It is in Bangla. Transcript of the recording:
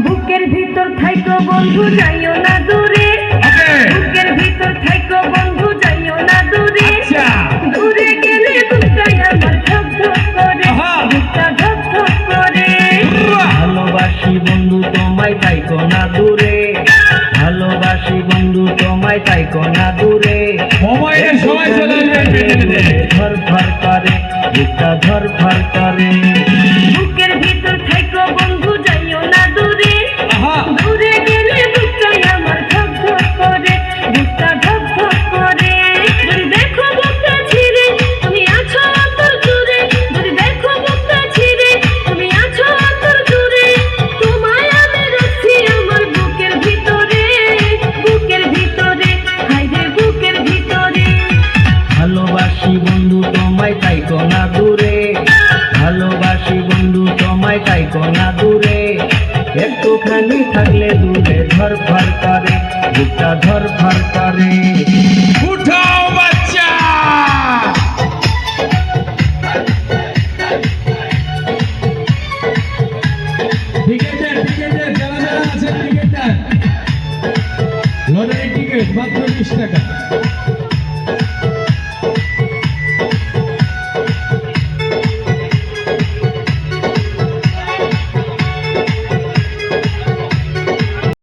বুকের ভিতর থাইকো বন্ধু যাইও না দূরে, বুকের ভিতর থাইকো বন্ধু যাইও না দূরে, দূরে গেলে বুকটাই আমার ধক ধক করে, বুকটা ধক ধক করে। ভালোবাসি বন্ধু তোমায় থাইকো না দূরে, ভালোবাসি বন্ধু তোমায় থাইকো না দূরে। সবাই চলে ধর ধর করে, বুকটা ধর ধর করে। বুকের ভিতর থাইকো বন্ধু যাইও না দূরে, দূরে গেলে বুকটাই আমার ধক ধক করে, বুকটা ধক ধক করে। যদি দেখো বুকটা ছিঁড়ে তুমি আছো অন্তর জুড়ে, যদি দেখো বুকটা ছিঁড়ে তুমি আছো অন্তর জুড়ে, তোমায় আমি রাখছি আমার বুকের ভিতরে, বুকের ভিতরে, হায়রে বুকের ভিতরে। ভালোবাসি বন্ধু তোমায় থাইকো না দূরে, ভালোবাসি বন্ধু তোমায় থাইকো না দূরে। একটুখানি থাকলে দূরে ধর ধর করে, বুকটা ধর ধর করে। উঠাও বাচ্চা টিকেটার যারা যারা আছেন টিকেটার লটারি টিকিট মাত্র 20 টাকা।